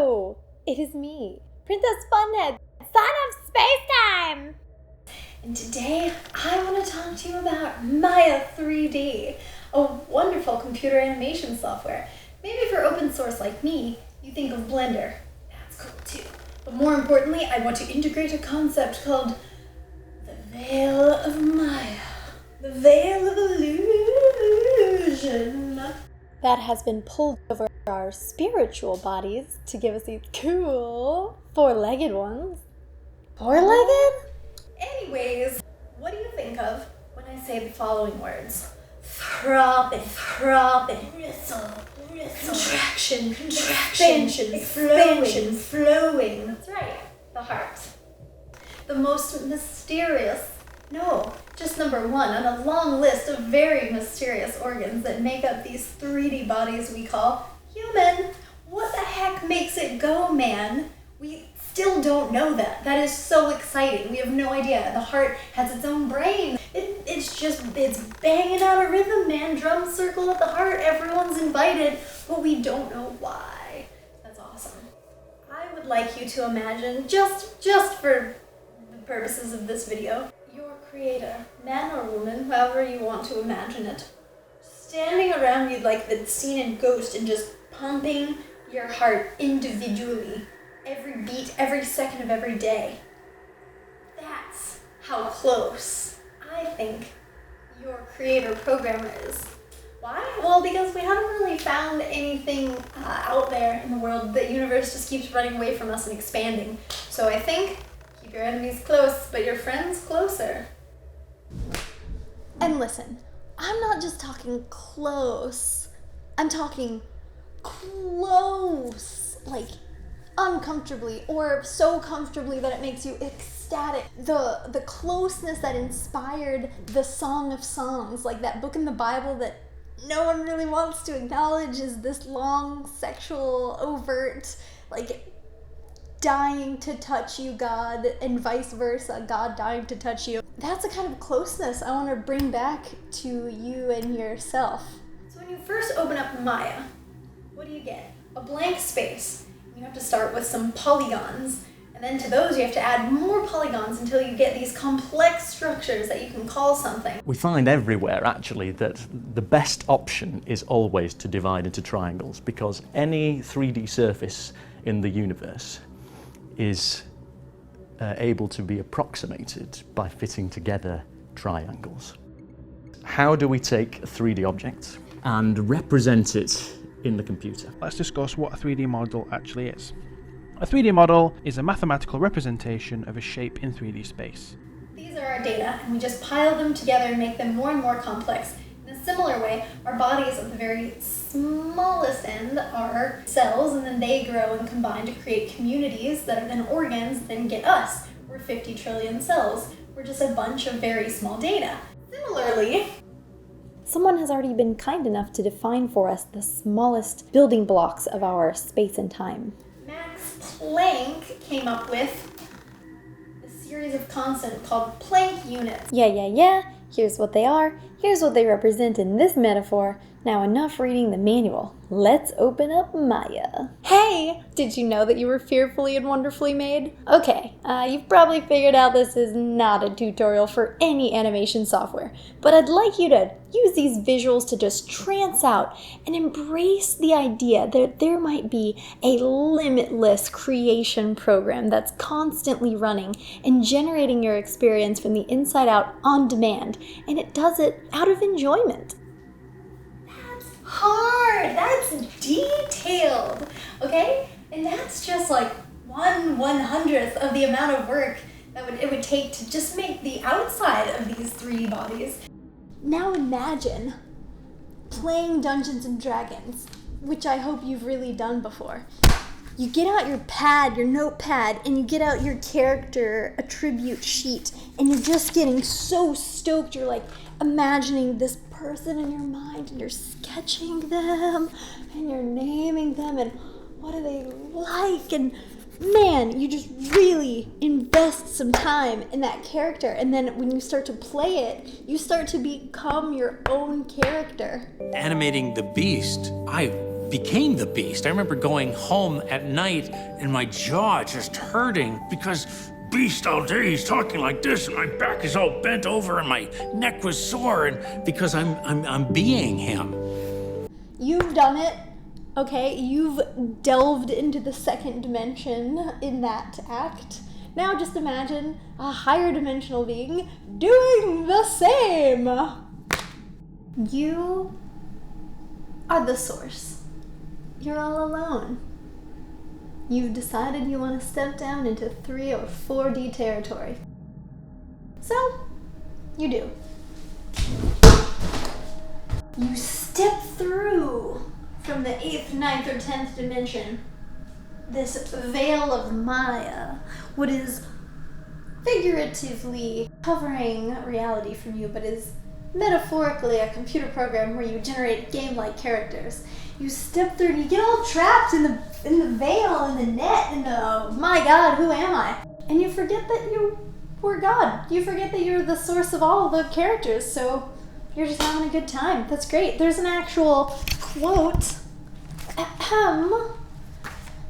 Hello, it is me, Princess Funhead, son of Space Time! And today, I want to talk to you about Maya 3D, a wonderful computer animation software. Maybe if you're open source like me, you think of Blender. That's cool too. But more importantly, I want to integrate a concept called the Veil of Maya. The Veil of Illusion. That has been pulled over our spiritual bodies to give us these cool four-legged ones. Four-legged? Anyways, what do you think of when I say the following words? Throbbing, wrestle, contraction, expansion, flowing. That's right, the heart. The most mysterious, no, just number one on a long list of very mysterious organs that make up these 3D bodies we call human. What the heck makes it go, man? We still don't know that. That is so exciting. We have no idea. The heart has its own brain. It's banging out a rhythm, man. Drum circle at the heart. Everyone's invited, but we don't know why. That's awesome. I would like you to imagine, just for the purposes of this video, your creator, man or woman, however you want to imagine it, standing around you like the scene in Ghost and just pumping your heart individually. Every beat, every second of every day. That's how close I think your creator programmer is. Why? Well, because we haven't really found anything out there in the world. The universe just keeps running away from us and expanding. So I think keep your enemies close, but your friends closer. And listen, I'm not just talking close. I'm talking close. Like, uncomfortably, or so comfortably that it makes you ecstatic. The closeness that inspired the Song of Songs, like that book in the Bible that no one really wants to acknowledge is this long, sexual, overt, like, dying to touch you, God, and vice versa, God dying to touch you. That's the kind of closeness I want to bring back to you and yourself. So when you first open up Maya, what do you get? A blank space. You have to start with some polygons, and then to those you have to add more polygons until you get these complex structures that you can call something. We find everywhere actually that the best option is always to divide into triangles, because any 3D surface in the universe is able to be approximated by fitting together triangles. How do we take a 3D object and represent it in the computer? Let's discuss what a 3D model actually is. A 3D model is a mathematical representation of a shape in 3D space. These are our data, and we just pile them together and make them more and more complex. In a similar way, our bodies at the very smallest end are cells, and then they grow and combine to create communities that are then organs, then get us. We're 50 trillion cells. We're just a bunch of very small data. Similarly, someone has already been kind enough to define for us the smallest building blocks of our space and time. Max Planck came up with a series of constants called Planck units. Yeah. Here's what they are. Here's what they represent in this metaphor. Now enough reading the manual. Let's open up Maya. Hey! Did you know that you were fearfully and wonderfully made? Okay, you've probably figured out this is not a tutorial for any animation software, but I'd like you to use these visuals to just trance out and embrace the idea that there might be a limitless creation program that's constantly running and generating your experience from the inside out on demand, and it does it out of enjoyment. Hard, that's detailed, okay? And that's just like 1/100th of the amount of work that it would take to just make the outside of these 3D bodies. Now imagine playing Dungeons and Dragons, which I hope you've really done before. You get out your pad, your notepad, and you get out your character attribute sheet, and you're just getting so stoked. You're like imagining this person in your mind, and you're sketching them, and you're naming them, and what do they like, and man, you just really invest some time in that character, and then when you start to play it, you start to become your own character. Animating the beast, I became the beast. I remember going home at night and my jaw just hurting because beast all day, he's talking like this and my back is all bent over and my neck was sore, and because I'm being him. You've done it, okay? You've delved into the second dimension in that act. Now just imagine a higher dimensional being doing the same. You are the source. You're all alone. You've decided you want to step down into 3 or 4D territory. So, you do. You step through from the 8th, 9th, or 10th dimension. This veil of Maya, what is figuratively covering reality from you, but is metaphorically a computer program where you generate game-like characters. You step through and you get all trapped in the veil, in the net, in the, my God, who am I? And you forget that you were God. You forget that you're the source of all the characters, so you're just having a good time. That's great. There's an actual quote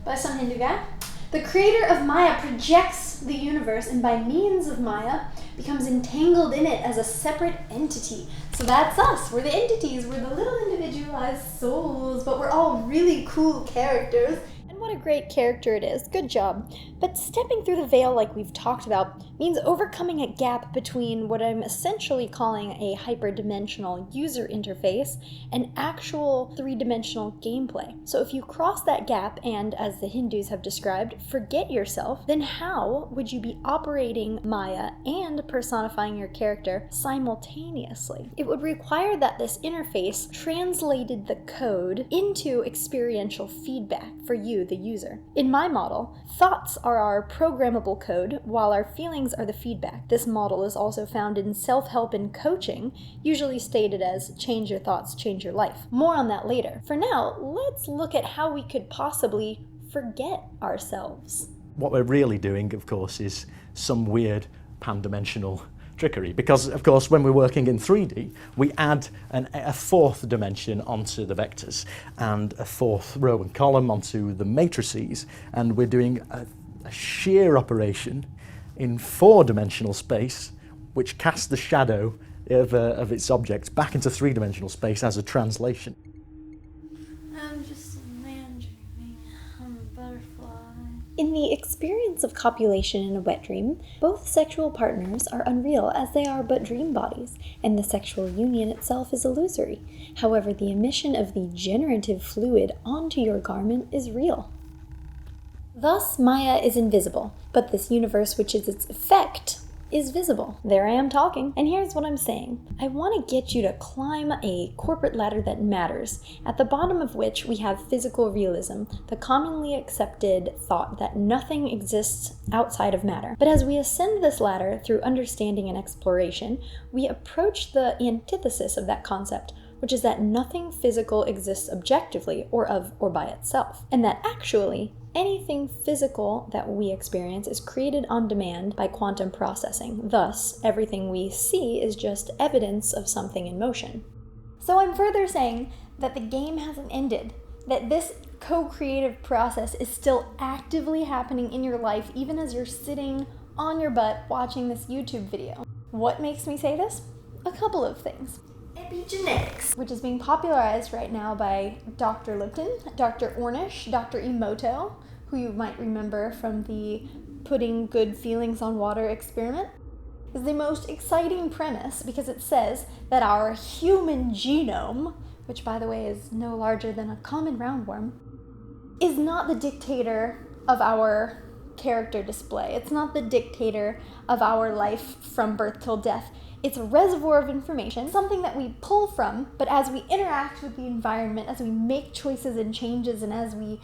by some Hindu guy. The creator of Maya projects the universe and by means of Maya becomes entangled in it as a separate entity. So that's us. We're the entities. We're the little individualized souls, but we're all really cool characters. And what a great character it is. Good job. But stepping through the veil like we've talked about means overcoming a gap between what I'm essentially calling a hyperdimensional user interface and actual three-dimensional gameplay. So if you cross that gap and, as the Hindus have described, forget yourself, then how would you be operating Maya and personifying your character simultaneously? It would require that this interface translated the code into experiential feedback for you, the user. In my model, thoughts are our programmable code, while our feelings are the feedback. This model is also found in self-help and coaching, usually stated as change your thoughts, change your life. More on that later. For now, let's look at how we could possibly forget ourselves. What we're really doing, of course, is some weird pan-dimensional trickery, because of course when we're working in 3D we add a fourth dimension onto the vectors and a fourth row and column onto the matrices, and we're doing a sheer operation in 4-dimensional space which casts the shadow of its object back into 3-dimensional space as a translation. I'm just a man dreaming. I'm a butterfly. In the experience of copulation in a wet dream, both sexual partners are unreal as they are but dream bodies, and the sexual union itself is illusory. However, the emission of the generative fluid onto your garment is real. Thus, Maya is invisible, but this universe which is its effect is visible. There I am talking, and here's what I'm saying. I want to get you to climb a corporate ladder that matters, at the bottom of which we have physical realism, the commonly accepted thought that nothing exists outside of matter. But as we ascend this ladder through understanding and exploration, we approach the antithesis of that concept, which is that nothing physical exists objectively or of or by itself, and that actually anything physical that we experience is created on demand by quantum processing. Thus, everything we see is just evidence of something in motion. So I'm further saying that the game hasn't ended, that this co-creative process is still actively happening in your life even as you're sitting on your butt watching this YouTube video. What makes me say this? A couple of things. Epigenetics, which is being popularized right now by Dr. Lipton, Dr. Ornish, Dr. Emoto, who you might remember from the putting good feelings on water experiment, is the most exciting premise because it says that our human genome, which by the way is no larger than a common roundworm, is not the dictator of our character display. It's not the dictator of our life from birth till death. It's a reservoir of information, something that we pull from, but as we interact with the environment, as we make choices and changes, and as we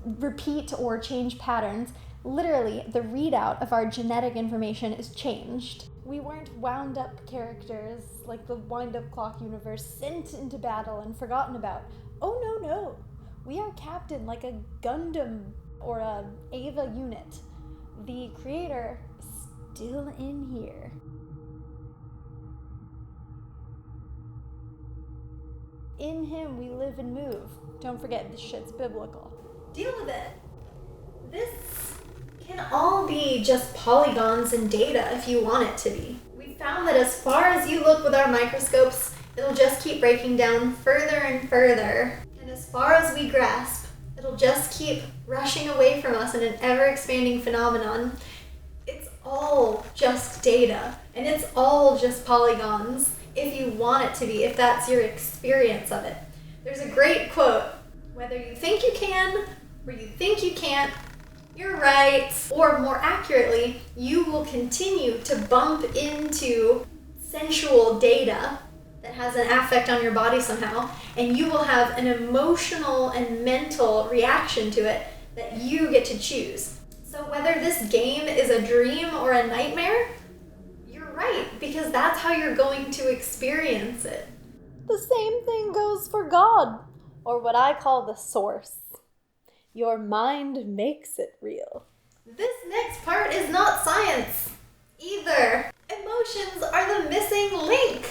repeat or change patterns, literally the readout of our genetic information is changed. We weren't wound up characters like the wind-up clock universe sent into battle and forgotten about. Oh no. We are captain like a Gundam or a Ava unit. The creator is still in here. In him we live and move. Don't forget, this shit's biblical. Deal with it. This can all be just polygons and data if you want it to be. We found that as far as you look with our microscopes, it'll just keep breaking down further and further. And as far as we grasp, it'll just keep rushing away from us in an ever-expanding phenomenon. It's all just data, and it's all just polygons if you want it to be, if that's your experience of it. There's a great quote: whether you think you can or you think you can't, you're right. Or more accurately, you will continue to bump into sensual data that has an affect on your body somehow, and you will have an emotional and mental reaction to it that you get to choose. So whether this game is a dream or a nightmare, you're right, because that's how you're going to experience it. The same thing goes for God, or what I call the source. Your mind makes it real. This next part is not science either. Emotions are the missing link.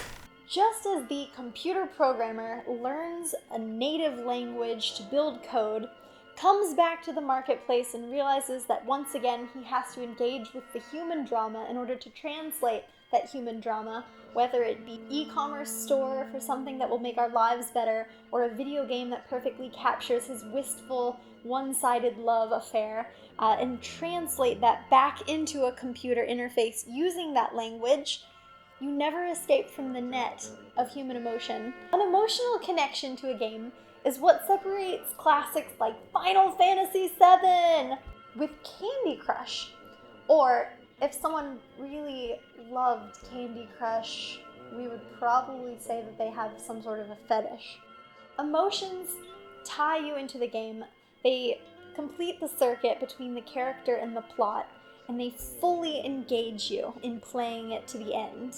Just as the computer programmer learns a native language to build code, comes back to the marketplace and realizes that once again he has to engage with the human drama in order to translate that human drama, whether it be e-commerce store for something that will make our lives better, or a video game that perfectly captures his wistful, one-sided love affair, and translate that back into a computer interface using that language, you never escape from the net of human emotion. An emotional connection to a game is what separates classics like Final Fantasy VII with Candy Crush. Or if someone really loved Candy Crush, we would probably say that they have some sort of a fetish. Emotions tie you into the game. They complete the circuit between the character and the plot, and they fully engage you in playing it to the end.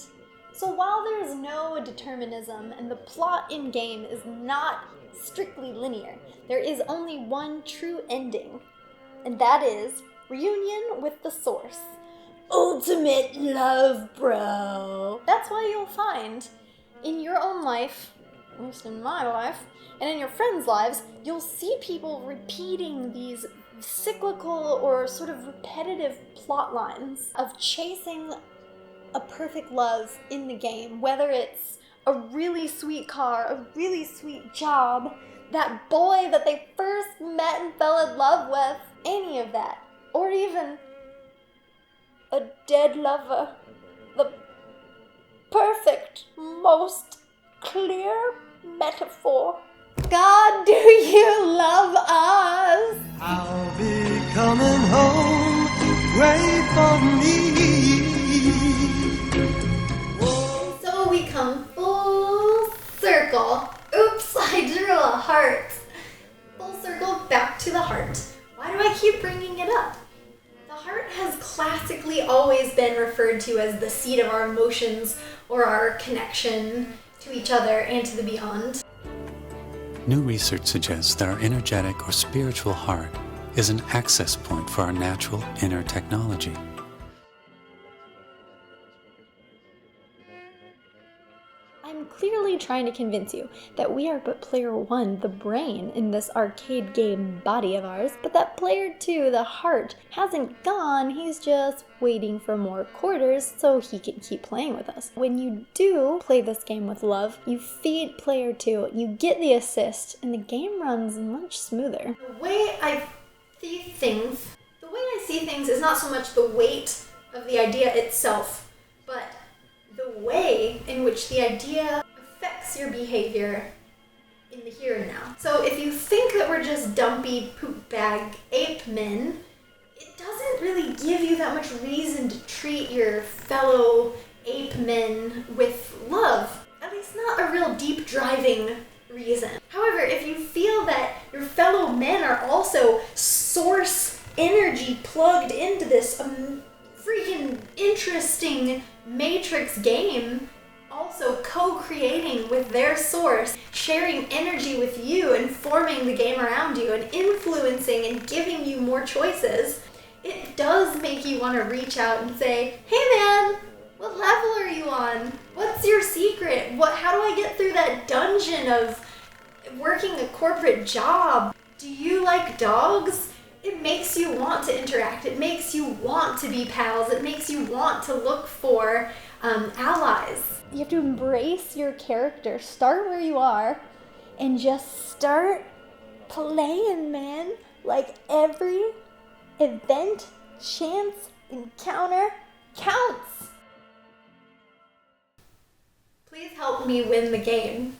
So while there is no determinism and the plot in-game is not strictly linear, there is only one true ending, and that is reunion with the source. Ultimate love, bro. That's why you'll find in your own life, at least in my life, and in your friends' lives, you'll see people repeating these cyclical or sort of repetitive plot lines of chasing a perfect love in the game, whether it's a really sweet car, a really sweet job, that boy that they first met and fell in love with, any of that, or even a dead lover, the perfect, most clear metaphor. God, do you love us? I'll be coming home, wait for me. And so we come full circle. Oops, I drew a heart. Full circle back to the heart. Why do I keep bringing it up? The heart has classically always been referred to as the seat of our emotions or our connection to each other and to the beyond. New research suggests that our energetic or spiritual heart is an access point for our natural inner technology. I'm clearly trying to convince you that we are but player one, the brain, in this arcade game body of ours, but that player two, the heart, hasn't gone, he's just waiting for more quarters so he can keep playing with us. When you do play this game with love, you feed player two, you get the assist, and the game runs much smoother. The way I see things is not so much the weight of the idea itself, but the way in which the idea affects your behavior in the here and now. So if you think that we're just dumpy poop bag ape men, it doesn't really give you that much reason to treat your fellow ape men with love. At least not a real deep driving reason. However, if you feel that your fellow men are also source energy plugged into this freaking interesting Matrix game, also co-creating with their source, sharing energy with you and forming the game around you and influencing and giving you more choices, it does make you want to reach out and say, hey man, what level are you on? What's your secret? How do I get through that dungeon of working a corporate job. Do you like dogs? It makes you want to interact. It makes you want to be pals. It makes you want to look for allies. You have to embrace your character. Start where you are and just start playing, man. Like every event, chance, encounter counts. Please help me win the game.